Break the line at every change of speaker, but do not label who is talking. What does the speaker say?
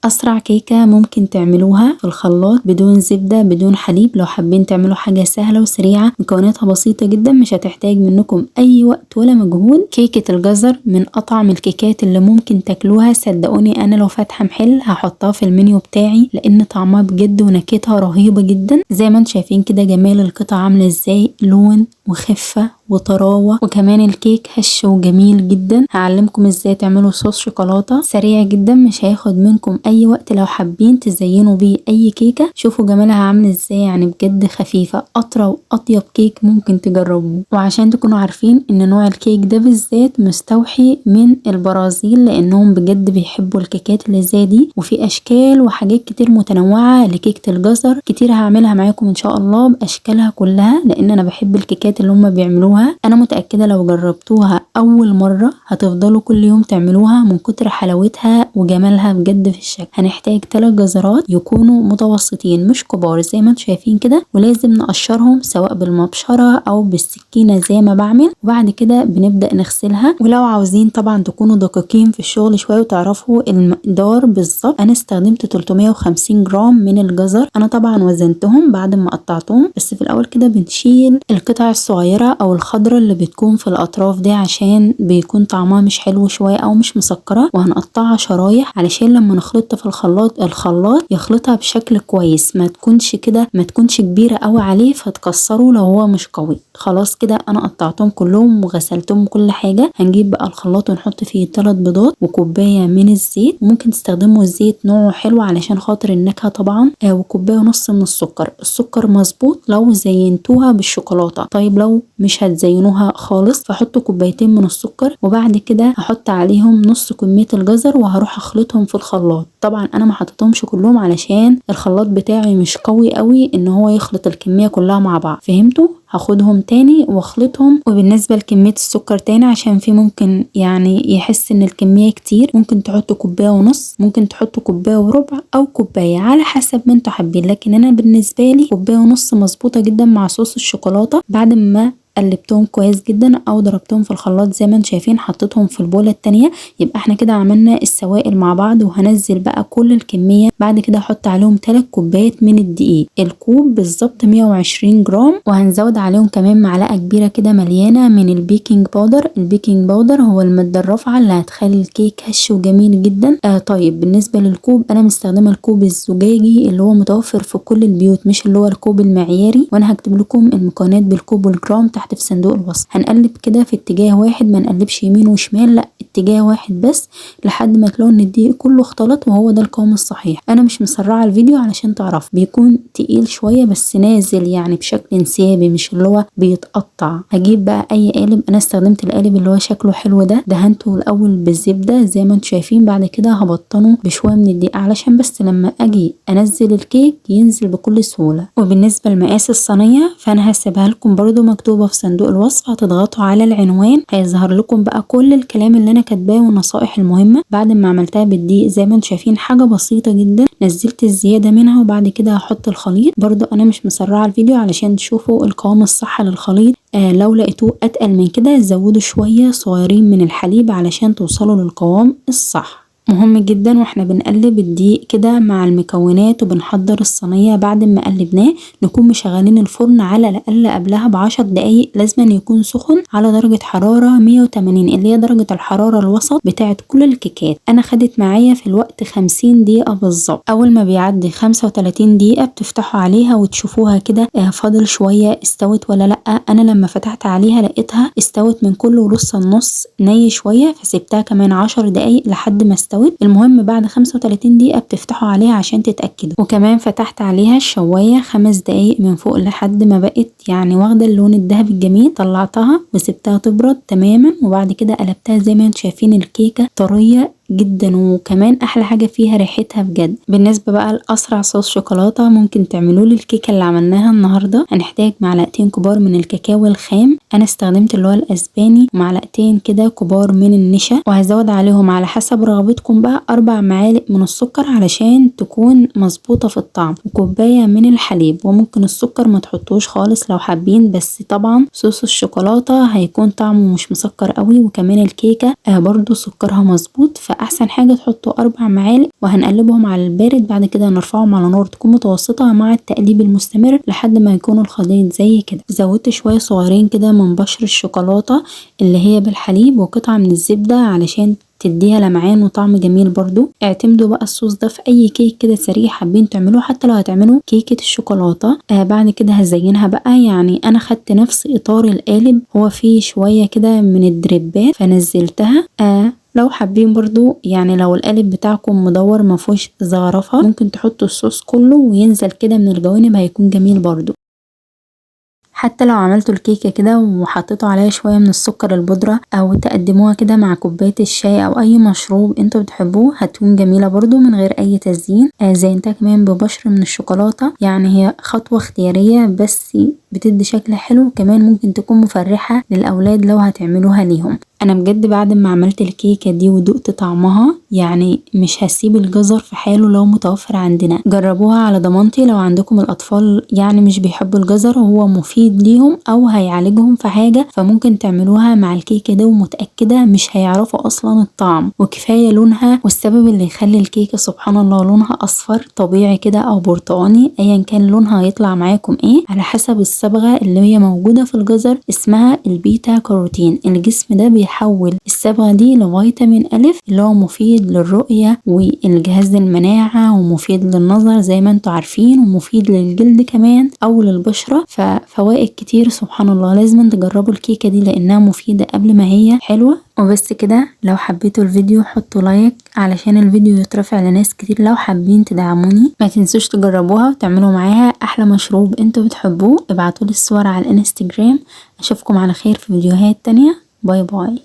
اسرع كيكة ممكن تعملوها في الخلاط بدون زبدة بدون حليب. لو حابين تعملوا حاجة سهلة وسريعة مكوناتها بسيطة جدا مش هتحتاج منكم اي وقت ولا مجهود. كيكة الجزر من اطعم الكيكات اللي ممكن تاكلوها، صدقوني انا لو فاتحة محل هحطها في المنيو بتاعي لان طعمها بجد ونكهتها رهيبة جدا. زي ما انتم شايفين كده جمال القطع عاملة ازاي، لون وخفة وطراوة، وكمان الكيك هش وجميل جدا. هعلمكم ازاي تعملوا صوص شوكولاتة سريع جدا مش هياخد منكم اي وقت لو حابين تزينوا بيه اي كيكة. شوفوا جمالها عامل ازاي، يعني بجد خفيفة، اطرى واطيب كيك ممكن تجربوه. وعشان تكونوا عارفين ان نوع الكيك ده بالذات مستوحي من البرازيل لانهم بجد بيحبوا الكيكات اللي زي دي، وفي اشكال وحاجات كتير متنوعة لكيكة الجزر كتير هعملها معاكم ان شاء الله باشكالها كلها لان انا بحب الكيكات اللي هم بيعملوها. انا متأكدة لو جربتوها اول مرة هتفضلوا كل يوم تعملوها من كتر حلاوتها وجمالها بجد في الشكل. هنحتاج 3 جزرات يكونوا متوسطين مش كبار زي ما انتم شايفين كده، ولازم نقشرهم سواء بالمبشرة او بالسكينة زي ما بعمل. وبعد كده بنبدأ نغسلها، ولو عاوزين طبعا تكونوا دقيقين في الشغل شوية وتعرفوا المقدار بالظبط، انا استخدمت 350 جرام من الجزر. انا طبعا وزنتهم بعد ما قطعتهم، بس في الاول كده بنشيل القطع الصغيرة او الخضرة اللي بتكون في الاطراف دي عشان بيكون طعمها مش حلو شوية او مش مسكرة، وهنقطعها شرايح علشان لما نخلطها في الخلاط يخلطها بشكل كويس، ما تكونش كده ما تكونش كبيرة قوي عليه فتكسره لو هو مش قوي. خلاص كده انا قطعتهم كلهم وغسلتهم كل حاجة. هنجيب بقى الخلاط ونحط فيه 3 بيضات وكوباية من الزيت، ممكن تستخدموا الزيت نوعه حلو علشان خاطر النكهة طبعا، وكوباية ونص من السكر. السكر مظبوط لو زينتوها بالشوكولاتة، طيب لو مش هتزينوها خالص فحطوا كوبايتين من السكر. وبعد كده هحط عليهم نص كمية الجزر وهروح اخلطهم في الخلاط. طبعا انا ما حطيتهمش كلهم علشان الخلاط بتاعي مش قوي قوي ان هو يخلط الكمية كلها مع بعض، فهمتوا؟ هاخدهم تاني واخلطهم. وبالنسبة لكمية السكر تاني عشان في ممكن يعني يحس ان الكمية كتير، ممكن تحطوا كوباية ونص، ممكن تحطوا كوباية وربع او كوباية على حسب ما انتوا حابين، لكن انا بالنسبة لي كوباية ونص مظبوطة جدا مع صوص الشوكولاتة. بعد ما قلبتهم كويس جدا او ضربتهم في الخلاط زي ما انتم شايفين، حطيتهم في البولة التانية، يبقى احنا كده عملنا السوائل مع بعض. وهنزل بقى كل الكمية. بعد كده هحط عليهم 3 كوبايات من الدقيق، الكوب بالظبط 120 جرام، وهنزود عليهم كمان معلقة كبيرة كده مليانة من البيكنج باودر. البيكنج باودر هو المادة الرافعة اللي هتخلي الكيك هش وجميل جدا. طيب بالنسبة للكوب انا مستخدمة الكوب الزجاجي اللي هو متوفر في كل البيوت، مش اللي هو الكوب المعياري، وانا هكتب لكم المكونات بالكوب والجرام تحت في صندوق الوصف. هنقلب كده في اتجاه واحد، ما نقلبش يمين وشمال، لا اتجاه واحد بس لحد ما تلاقوا ان الدقيق كله اختلط وهو ده القوام الصحيح. انا مش مسرعه الفيديو علشان تعرف بيكون تقيل شويه بس نازل يعني بشكل انسيابي مش اللي هو بيتقطع. هجيب بقى اي قالب، انا استخدمت القالب اللي هو شكله حلو ده، دهنته الاول بالزبده زي ما انتم شايفين. بعد كده هبطنه بشويه من الدقيق علشان بس لما اجي انزل الكيك ينزل بكل سهوله. وبالنسبه لمقاس الصينيه فانا هسيبها لكم برده مكتوبه في صندوق الوصف، هتضغطوا على العنوان هيظهر لكم بقى كل الكلام اللي انا كاتباه والنصائح المهمه. بعد ما عملتها بالدقيق زي ما انتم شايفين حاجه بسيطه جدا، نزلت الزياده منها وبعد كده هحط الخليط. برضو انا مش مسرعه الفيديو علشان تشوفوا القوام الصح للخليط. لو لقيتوه اتقل من كده زودوا شويه صغيرين من الحليب علشان توصلوا للقوام الصح. مهم جدا واحنا بنقلب الدقيق كده مع المكونات وبنحضر الصينيه، بعد ما قلبناه نكون مشغلين الفرن على الاقل قبلها ب10 دقايق، لازم يكون سخن على درجه حراره 180 اللي هي درجه الحراره الوسط بتاعه كل الكيكات. انا خدت معايا في الوقت 50 دقيقه بالظبط. اول ما بيعدي 35 دقيقه بتفتحوا عليها وتشوفوها كده فاضل شويه استوت ولا لا. انا لما فتحت عليها لقيتها استوت من كله ولسه النص ني شويه، فسبتها كمان 10 دقايق لحد ما استوت. المهم بعد 35 دقيقة بتفتحوا عليها عشان تتأكدوا. وكمان فتحت عليها الشواية 5 دقايق من فوق لحد ما بقت يعني واخدة اللون الذهبي الجميل. طلعتها وسبتها تبرد تماما وبعد كده قلبتها زي ما انتم شايفين الكيكة طرية جدا، وكمان احلى حاجه فيها ريحتها بجد. بالنسبه بقى لاسرع صوص شوكولاته ممكن تعملوه للكيكه اللي عملناها النهارده، هنحتاج معلقتين كبار من الكاكاو الخام، انا استخدمت اللي هو الاسباني، معلقتين كده كبار من النشا، وهزود عليهم على حسب رغبتكم بقى 4 معالق من السكر علشان تكون مظبوطه في الطعم، وكوبايه من الحليب. وممكن السكر ما تحطوش خالص لو حابين، بس طبعا صوص الشوكولاته هيكون طعمه مش مسكر قوي، وكمان الكيكه برضو سكرها مظبوط فاحسن حاجة تحطوا 4 معالق وهنقلبهم على البارد. بعد كده نرفعهم على نار تكون متوسطة مع التقليب المستمر لحد ما يكون الخليط زي كده. زودت شوية صغيرين كده من بشر الشوكولاتة اللي هي بالحليب وقطعة من الزبدة علشان تديها لمعان وطعم جميل برضو. اعتمدوا بقى الصوص ده في اي كيك كده سريع حابين تعملوه، حتى لو هتعملوا كيكة الشوكولاتة. بعد كده هزينها بقى. يعني انا خدت نفس اطار القالب، هو فيه شوية كده من الدريبات فنزلتها. لو حابين برضو يعني لو القالب بتاعكم مدور مفهوش زغرفة ممكن تحطوا الصوص كله وينزل كده من الجوانب هيكون جميل برضو. حتى لو عملتوا الكيكة كده وحطيتوا عليها شوية من السكر البودرة او تقدموها كده مع كوباية الشاي او اي مشروب انتوا بتحبوه هتكون جميلة برضو من غير اي تزيين. زينتها كمان ببشر من الشوكولاتة، يعني هي خطوة اختيارية بس بتدي شكل حلو، كمان ممكن تكون مفرحة للأولاد لو هتعملوها ليهم. أنا بجد بعد ما عملت الكيكة دي ودقت طعمها يعني مش هسيب الجزر في حاله لو متوفر عندنا. جربوها على ضمانتي. لو عندكم الأطفال يعني مش بيحبوا الجزر وهو مفيد ليهم أو هيعالجهم في حاجة فممكن تعملوها مع الكيكة دي ومتأكدة مش هيعرفوا أصلا الطعم. وكفاية لونها، والسبب اللي يخلي الكيكة سبحان الله لونها أصفر طبيعي كده أو برتقاني أيا كان لونها هيطلع معاكم ايه على حسب الصبغة اللي هي موجودة في الجزر، اسمها البيتا كاروتين. الجسم ده بيحول الصبغة دي لفيتامين ألف اللي هو مفيد للرؤية والجهاز المناعة ومفيد للنظر زي ما انتوا عارفين ومفيد للجلد كمان أو للبشرة. ففوائد كتير سبحان الله. لازم تجربوا الكيكة دي لأنها مفيدة قبل ما هي حلوة. وبس كده، لو حبيتوا الفيديو حطوا لايك علشان الفيديو يترفع لناس كتير. لو حابين تدعموني ما تنسوش تجربوها وتعملوا معاها احلى مشروب انتوا بتحبوه. ابعتولي الصور على الانستجرام. اشوفكم على خير في فيديوهات تانية. باي باي.